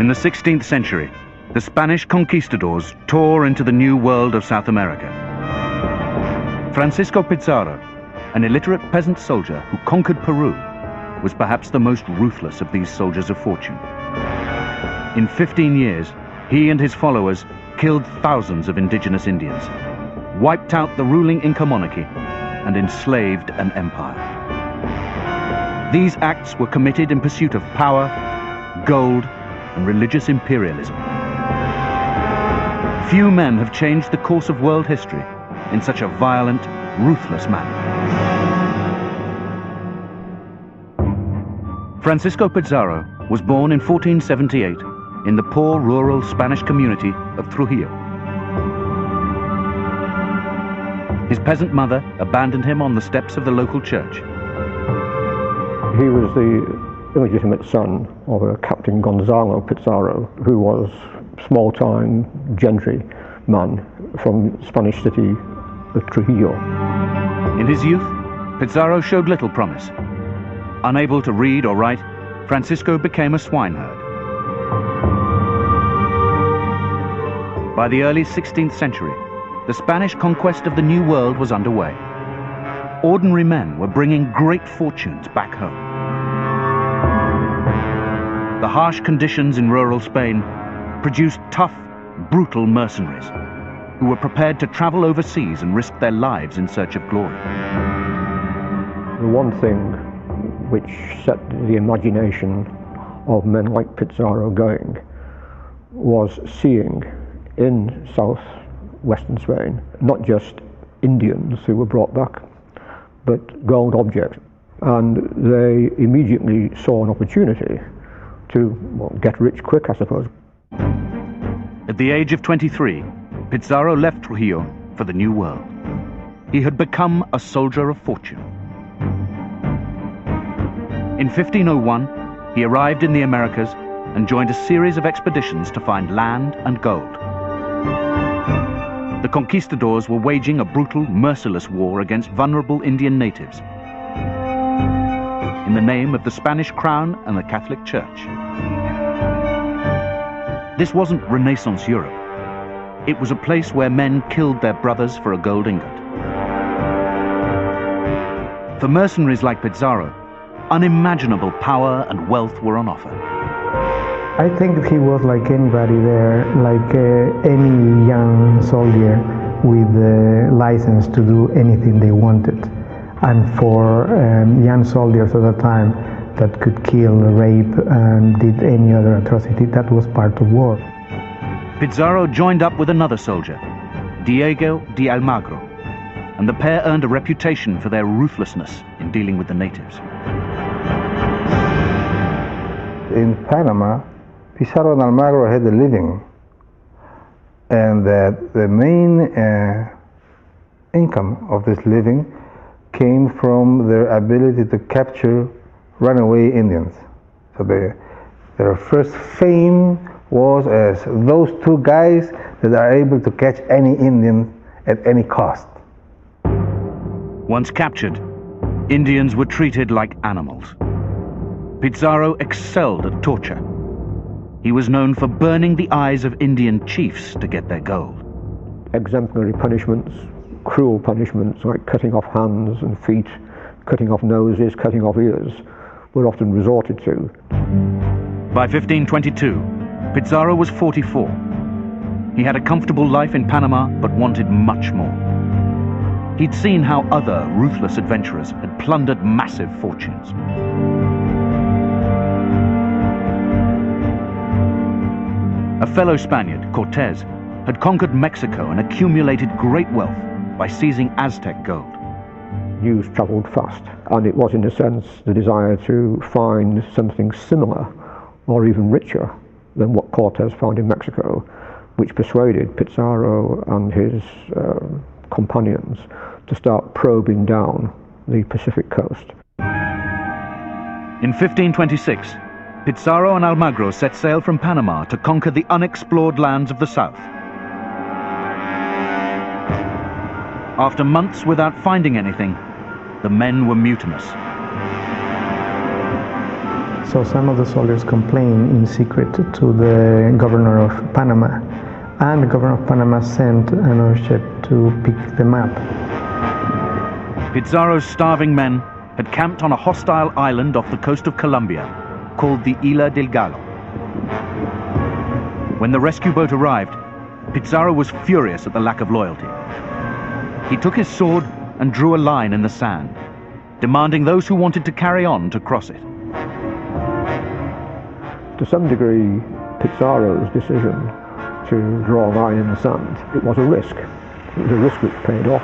the 16th century, the Spanish conquistadors tore into the new world of South America. Francisco Pizarro, an illiterate peasant soldier who conquered Peru, was perhaps the most ruthless of these soldiers of fortune. In 15 years, he and his followers killed thousands of indigenous Indians, wiped out the ruling Inca monarchy, and enslaved an empire. These acts were committed in pursuit of power, gold, and religious imperialism. Few men have changed the course of world history in such a violent, ruthless manner. Francisco Pizarro was born in 1478 in the poor rural Spanish community of Trujillo. His peasant mother abandoned him on the steps of the local church. He was the illegitimate son of a Captain Gonzalo Pizarro, who was small-time gentry man from Spanish city of Trujillo. In his youth, Pizarro showed little promise. Unable to read or write, Francisco became a swineherd. By the early 16th century, the Spanish conquest of the New World was underway. Ordinary men were bringing great fortunes back home. The harsh conditions in rural Spain produced tough, brutal mercenaries who were prepared to travel overseas and risk their lives in search of glory. The one thing which set the imagination of men like Pizarro going was seeing in southwestern Spain not just Indians who were brought back, but gold objects. And they immediately saw an opportunity to, well, get rich quick, I suppose. At the age of 23, Pizarro left Trujillo for the New World. He had become a soldier of fortune. In 1501, he arrived in the Americas and joined a series of expeditions to find land and gold. The conquistadors were waging a brutal, merciless war against vulnerable Indian natives in the name of the Spanish crown and the Catholic Church. This wasn't Renaissance Europe. It was a place where men killed their brothers for a gold ingot. For mercenaries like Pizarro, unimaginable power and wealth were on offer. I think he was like anybody there, like any young soldier with the license to do anything they wanted. And for young soldiers at the time that could kill, rape, and did any other atrocity, that was part of war. Pizarro joined up with another soldier, Diego de Almagro, and the pair earned a reputation for their ruthlessness in dealing with the natives. In Panama, Pizarro and Almagro had a living, and that the main income of this living came from their ability to capture runaway Indians. So their first fame was as those two guys that are able to catch any Indian at any cost. Once captured, Indians were treated like animals. Pizarro excelled at torture. He was known for burning the eyes of Indian chiefs to get their gold. Exemplary punishments, cruel punishments like cutting off hands and feet, cutting off noses, cutting off ears, were often resorted to. By 1522, Pizarro was 44. He had a comfortable life in Panama, but wanted much more. He'd seen how other ruthless adventurers had plundered massive fortunes. A fellow Spaniard, Cortés, had conquered Mexico and accumulated great wealth by seizing Aztec gold. News travelled fast, and it was in a sense the desire to find something similar or even richer than what Cortés found in Mexico, which persuaded Pizarro and his companions to start probing down the Pacific coast. In 1526, Pizarro and Almagro set sail from Panama to conquer the unexplored lands of the south. After months without finding anything, the men were mutinous. So some of the soldiers complained in secret to the governor of Panama, and the governor of Panama sent another ship to pick them up. Pizarro's starving men had camped on a hostile island off the coast of Colombia called the Isla del Gallo. When the rescue boat arrived, Pizarro was furious at the lack of loyalty. He took his sword and drew a line in the sand, demanding those who wanted to carry on to cross it. To some degree, Pizarro's decision to draw a line in the sand, it was a risk. It was a risk which paid off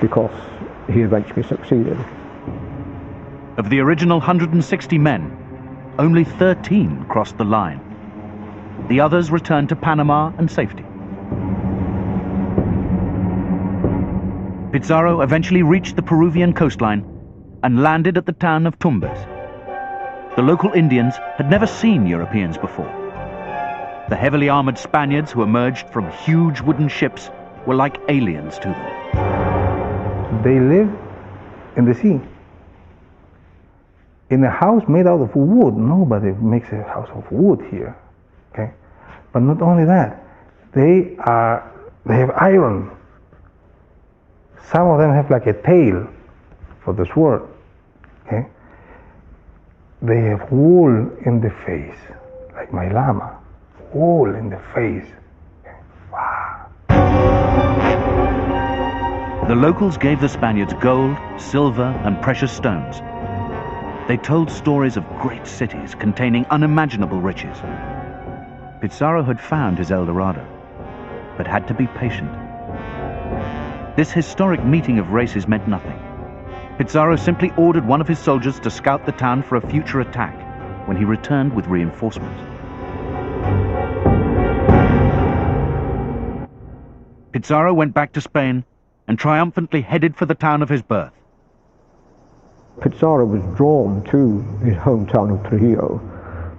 because he eventually succeeded. Of the original 160 men, only 13 crossed the line. The others returned to Panama and safety. Pizarro eventually reached the Peruvian coastline and landed at the town of Tumbes. The local Indians had never seen Europeans before. The heavily armored Spaniards who emerged from huge wooden ships were like aliens to them. They live in the sea, in a house made out of wood. Nobody makes a house of wood here, okay? But not only that, they have iron. Some of them have like a tail for the sword, okay? They have wool in the face, like my llama, wool in the face. Okay? Wow. The locals gave the Spaniards gold, silver, and precious stones. They told stories of great cities containing unimaginable riches. Pizarro had found his El Dorado, but had to be patient. This historic meeting of races meant nothing. Pizarro simply ordered one of his soldiers to scout the town for a future attack when he returned with reinforcements. Pizarro went back to Spain and triumphantly headed for the town of his birth. Pizarro was drawn to his hometown of Trujillo,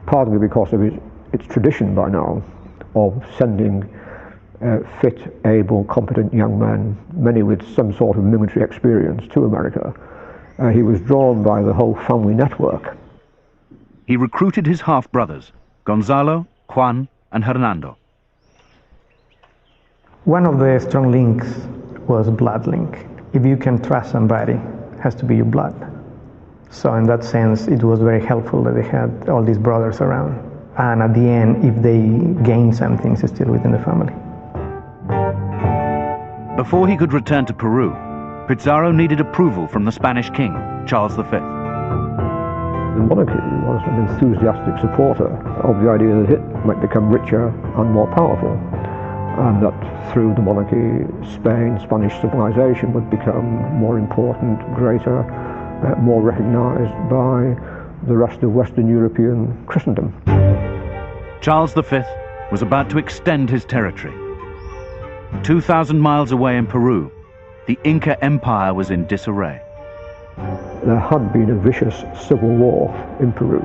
partly because of its tradition by now of sending fit, able, competent young men, many with some sort of military experience, to America. He was drawn by the whole family network. He recruited his half-brothers, Gonzalo, Juan, and Hernando. One of the strong links was blood link. If you can trust somebody, it has to be your blood. So in that sense, it was very helpful that they had all these brothers around. And at the end, if they gain something, it's still within the family. Before he could return to Peru, Pizarro needed approval from the Spanish king, Charles V. The monarchy was an enthusiastic supporter of the idea that it might become richer and more powerful, and that through the monarchy, Spanish civilization would become more important, greater, more recognized by the rest of Western European Christendom. Charles V was about to extend his territory. 2,000 miles away in Peru, the Inca Empire was in disarray. There had been a vicious civil war in Peru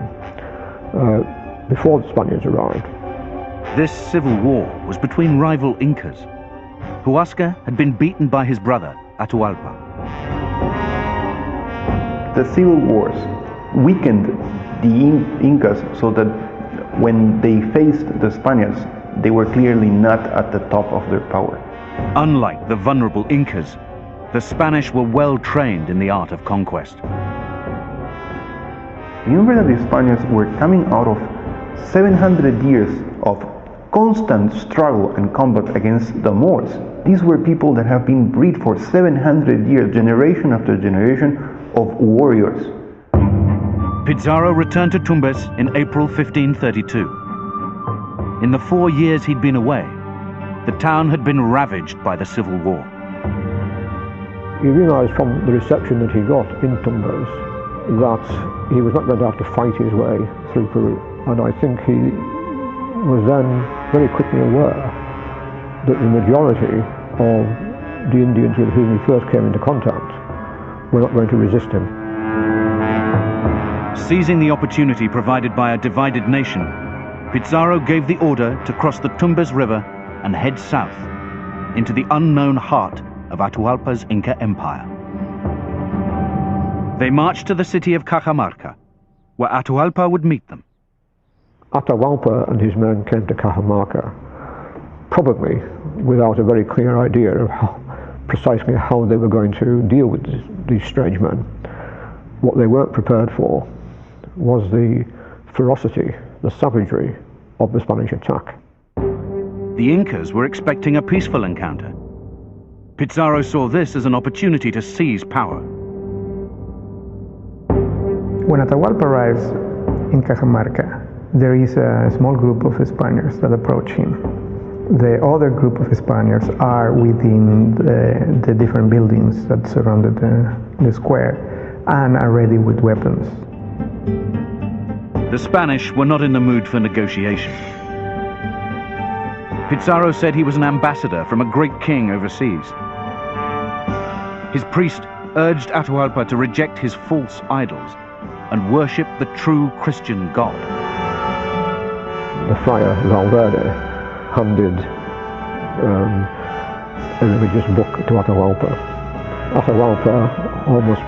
before the Spaniards arrived. This civil war was between rival Incas. Huascar had been beaten by his brother, Atahualpa. The civil wars weakened the Incas so that when they faced the Spaniards, they were clearly not at the top of their power. Unlike the vulnerable Incas, the Spanish were well trained in the art of conquest. Remember that the Spaniards were coming out of 700 years of constant struggle and combat against the Moors. These were people that have been bred for 700 years, generation after generation of warriors. Pizarro returned to Tumbes in April 1532. In the 4 years he'd been away, the town had been ravaged by the civil war. He realized from the reception that he got in Tumbes that he was not going to have to fight his way through Peru. And I think he was then very quickly aware that the majority of the Indians with whom he first came into contact were not going to resist him. Seizing the opportunity provided by a divided nation, Pizarro gave the order to cross the Tumbes River and head south into the unknown heart of Atahualpa's Inca Empire. They marched to the city of Cajamarca, where Atahualpa would meet them. Atahualpa and his men came to Cajamarca, probably without a very clear idea of precisely how they were going to deal with these strange men. What they weren't prepared for was the ferocity, the savagery of the Spanish attack. The Incas were expecting a peaceful encounter. Pizarro saw this as an opportunity to seize power. When Atahualpa arrives in Cajamarca, there is a small group of Spaniards that approach him. The other group of Spaniards are within the different buildings that surrounded the square and are ready with weapons. The Spanish were not in the mood for negotiation. Pizarro said he was an ambassador from a great king overseas. His priest urged Atahualpa to reject his false idols and worship the true Christian God. The friar Valverde handed a religious book to Atahualpa. Atahualpa almost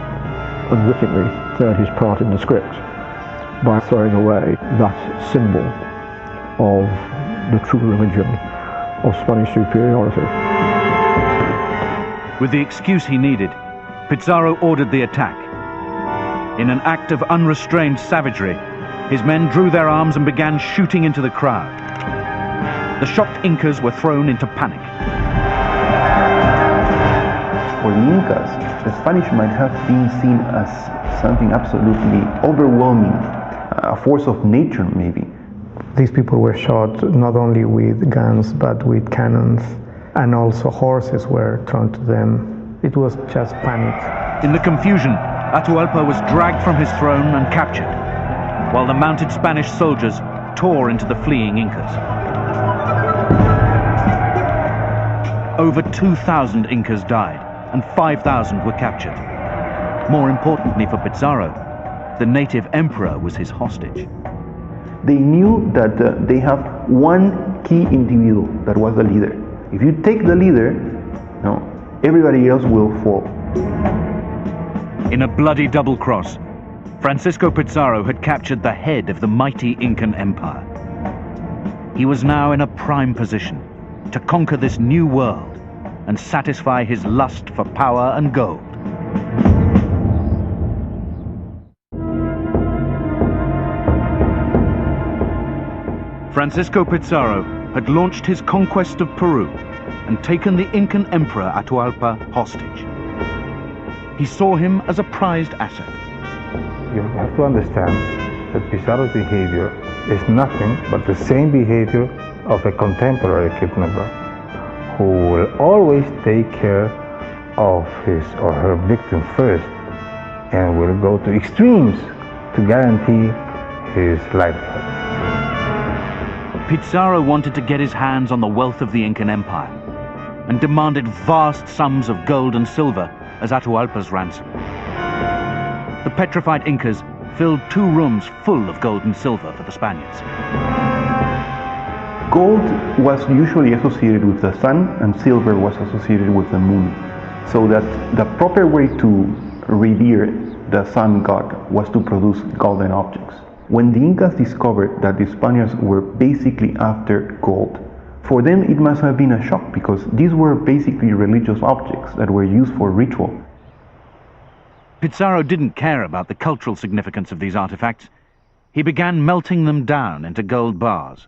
unwittingly played his part in the script by throwing away that symbol of the true religion of Spanish superiority. With the excuse he needed, Pizarro ordered the attack. In an act of unrestrained savagery, his men drew their arms and began shooting into the crowd. The shocked Incas were thrown into panic. For the Incas, the Spanish might have been seen as something absolutely overwhelming, a force of nature maybe. These people were shot not only with guns but with cannons, and also horses were thrown to them. It was just panic. In the confusion, Atahualpa was dragged from his throne and captured, while the mounted Spanish soldiers tore into the fleeing Incas. Over 2,000 Incas died, and 5,000 were captured. More importantly for Pizarro, the native emperor was his hostage. They knew that they have one key individual that was the leader. If you take the leader, everybody else will fall. In a bloody double cross, Francisco Pizarro had captured the head of the mighty Incan Empire. He was now in a prime position to conquer this new world and satisfy his lust for power and gold. Francisco Pizarro had launched his conquest of Peru and taken the Incan Emperor Atahualpa hostage. He saw him as a prized asset. You have to understand that Pizarro's behavior is nothing but the same behavior of a contemporary kidnapper, who will always take care of his or her victim first and will go to extremes to guarantee his livelihood. Pizarro wanted to get his hands on the wealth of the Incan Empire and demanded vast sums of gold and silver as Atahualpa's ransom. The petrified Incas filled 2 rooms full of gold and silver for the Spaniards. Gold was usually associated with the sun and silver was associated with the moon, so that the proper way to revere the sun god was to produce golden objects. When the Incas discovered that the Spaniards were basically after gold, for them it must have been a shock, because these were basically religious objects that were used for ritual. Pizarro didn't care about the cultural significance of these artifacts. He began melting them down into gold bars.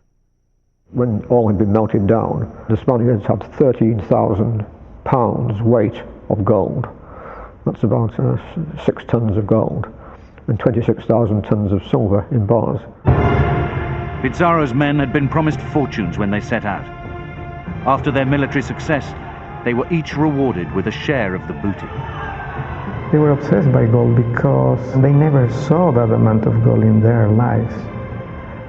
When all had been melted down, the Spaniards had 13,000 pounds weight of gold. That's about 6 tons of gold, and 26,000 tons of silver in bars. Pizarro's men had been promised fortunes when they set out. After their military success, they were each rewarded with a share of the booty. They were obsessed by gold because they never saw that amount of gold in their lives.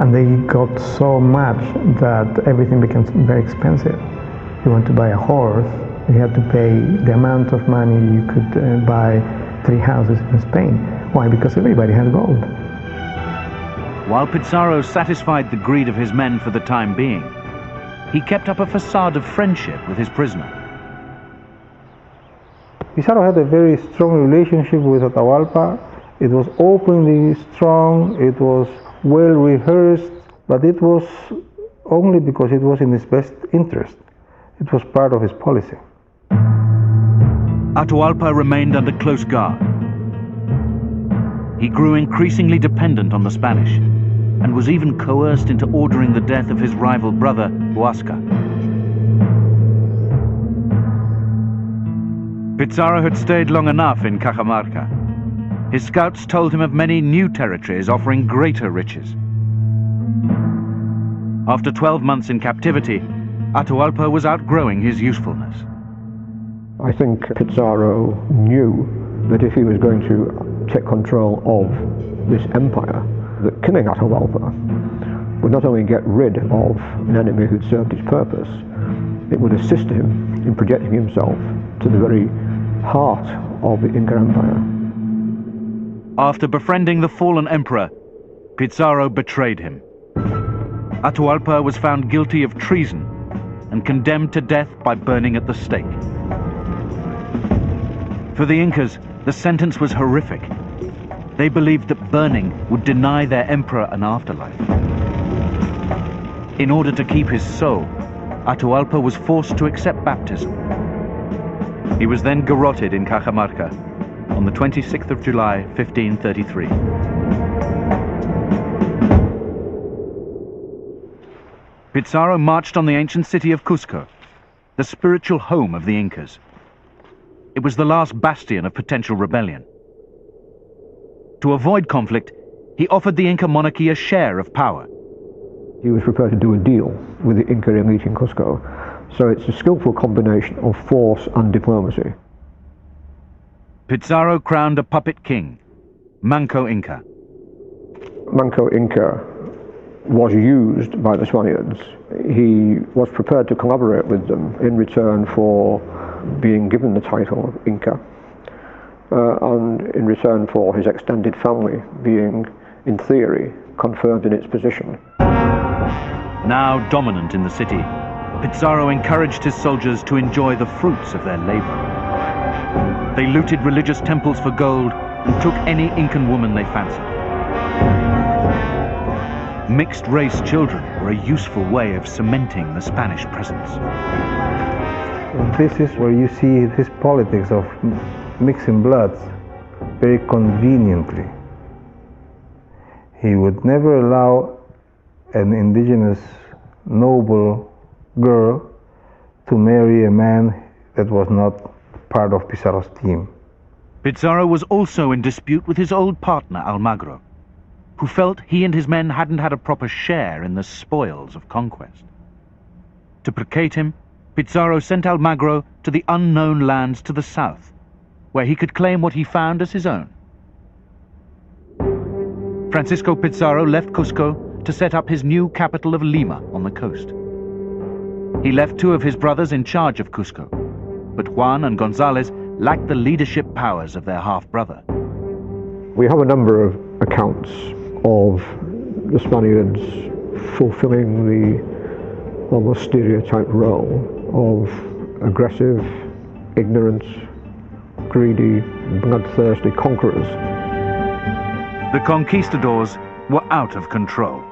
And they got so much that everything became very expensive. If you want to buy a horse, you had to pay the amount of money you could buy 3 houses in Spain. Why? Because everybody had gold. While Pizarro satisfied the greed of his men for the time being, he kept up a facade of friendship with his prisoner. Pizarro had a very strong relationship with Atahualpa, It was openly strong, it was well rehearsed, but it was only because it was in his best interest. It was part of his policy. Atahualpa remained under close guard. He grew increasingly dependent on the Spanish and was even coerced into ordering the death of his rival brother, Huascar. Pizarro had stayed long enough in Cajamarca. His scouts told him of many new territories offering greater riches. After 12 months in captivity, Atahualpa was outgrowing his usefulness. I think Pizarro knew that if he was going to take control of this empire, that killing Atahualpa would not only get rid of an enemy who'd served his purpose, it would assist him in projecting himself to the very heart of the Inca Empire. After befriending the fallen emperor, Pizarro betrayed him. Atahualpa was found guilty of treason and condemned to death by burning at the stake. For the Incas, the sentence was horrific. They believed that burning would deny their emperor an afterlife. In order to keep his soul, Atahualpa was forced to accept baptism. He was then garroted in Cajamarca on the 26th of July, 1533. Pizarro marched on the ancient city of Cusco, the spiritual home of the Incas. It was the last bastion of potential rebellion. To avoid conflict, he offered the Inca monarchy a share of power. He was prepared to do a deal with the Inca elite in Cusco, so it's a skillful combination of force and diplomacy. Pizarro crowned a puppet king, Manco Inca. Manco Inca was used by the Spaniards. He was prepared to collaborate with them in return for being given the title of Inca, and in return for his extended family being, in theory, confirmed in its position. Now dominant in the city, Pizarro encouraged his soldiers to enjoy the fruits of their labor. They looted religious temples for gold and took any Incan woman they fancied. Mixed-race children were a useful way of cementing the Spanish presence. This is where you see this politics of mixing bloods very conveniently. He would never allow an indigenous noble girl to marry a man that was not part of Pizarro's team. Pizarro was also in dispute with his old partner Almagro, who felt he and his men hadn't had a proper share in the spoils of conquest. To placate him, Pizarro sent Almagro to the unknown lands to the south, where he could claim what he found as his own. Francisco Pizarro left Cusco to set up his new capital of Lima on the coast. He left two of his brothers in charge of Cusco, but Juan and Gonzalez lacked the leadership powers of their half-brother. We have a number of accounts of the Spaniards fulfilling the almost stereotyped role of aggressive, ignorant, greedy, bloodthirsty conquerors. The conquistadors were out of control.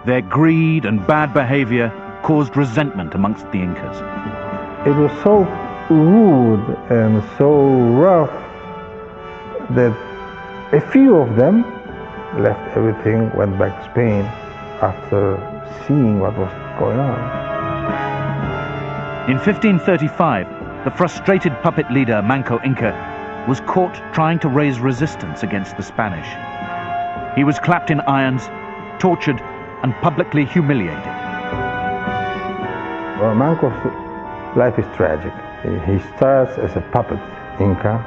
Their greed and bad behavior caused resentment amongst the Incas. It was so rude and so rough that a few of them left everything, went back to Spain after seeing what was going on. In 1535, the frustrated puppet leader Manco Inca was caught trying to raise resistance against the Spanish. He was clapped in irons, tortured, and publicly humiliated. Well, Manco's life is tragic. He starts as a puppet Inca.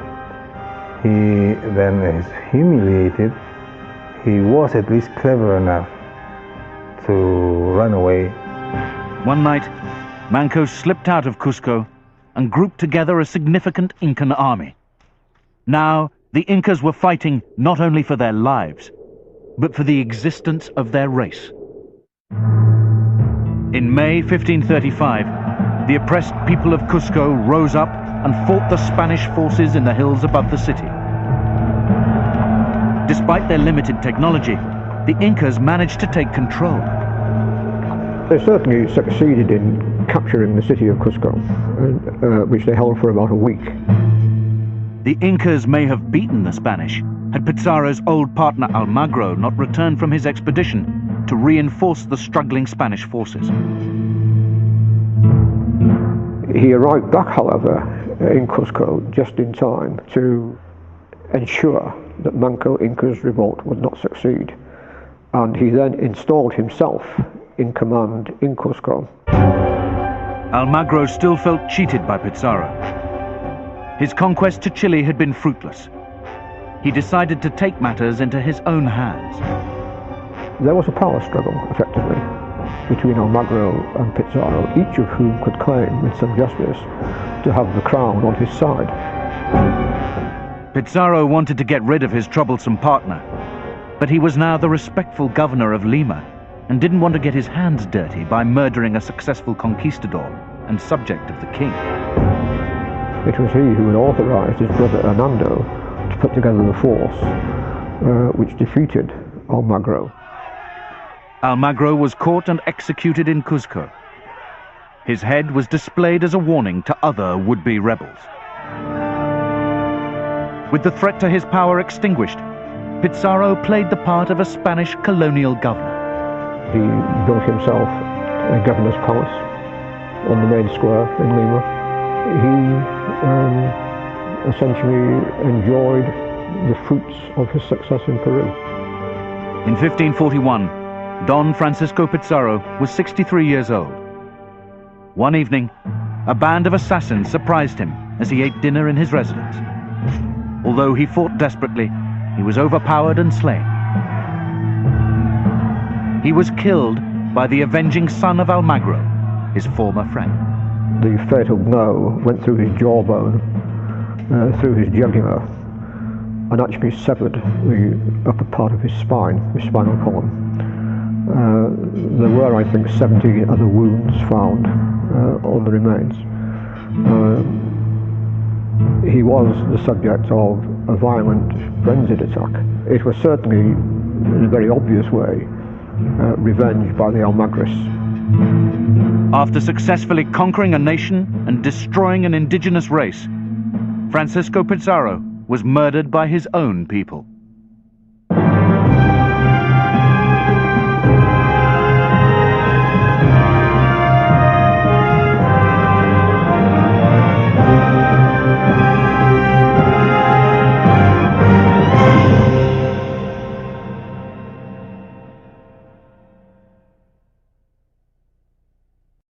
He then is humiliated. He was at least clever enough to run away. One night, Manco slipped out of Cusco and grouped together a significant Incan army. Now, the Incas were fighting not only for their lives, but for the existence of their race. In May 1535, the oppressed people of Cusco rose up and fought the Spanish forces in the hills above the city. Despite their limited technology, the Incas managed to take control. They certainly succeeded in capturing the city of Cusco, which they held for about a week. The Incas may have beaten the Spanish had Pizarro's old partner Almagro not returned from his expedition to reinforce the struggling Spanish forces. He arrived back, however, in Cusco just in time to ensure that Manco Inca's revolt would not succeed, and he then installed himself in command in Cusco. Almagro still felt cheated by Pizarro. His conquest to Chile had been fruitless. He decided to take matters into his own hands. There was a power struggle, effectively, between Almagro and Pizarro, each of whom could claim with some justice to have the crown on his side. Pizarro wanted to get rid of his troublesome partner, but he was now the respectful governor of Lima and didn't want to get his hands dirty by murdering a successful conquistador and subject of the king. It was he who had authorized his brother Hernando to put together the force which defeated Almagro. Almagro was caught and executed in Cusco. His head was displayed as a warning to other would-be rebels. With the threat to his power extinguished, Pizarro played the part of a Spanish colonial governor. He built himself a governor's palace on the main square in Lima. He essentially enjoyed the fruits of his success in Peru. In 1541, Don Francisco Pizarro was 63 years old. One evening, a band of assassins surprised him as he ate dinner in his residence. Although he fought desperately, he was overpowered and slain. He was killed by the avenging son of Almagro, his former friend. The fatal blow went through his jawbone, through his jugular, and actually severed the upper part of his spine, his spinal column. There were, I think, 70 other wounds found on the remains. He was the subject of a violent, frenzied attack. It was certainly, in a very obvious way, revenge by the Almagris. After successfully conquering a nation and destroying an indigenous race, Francisco Pizarro was murdered by his own people.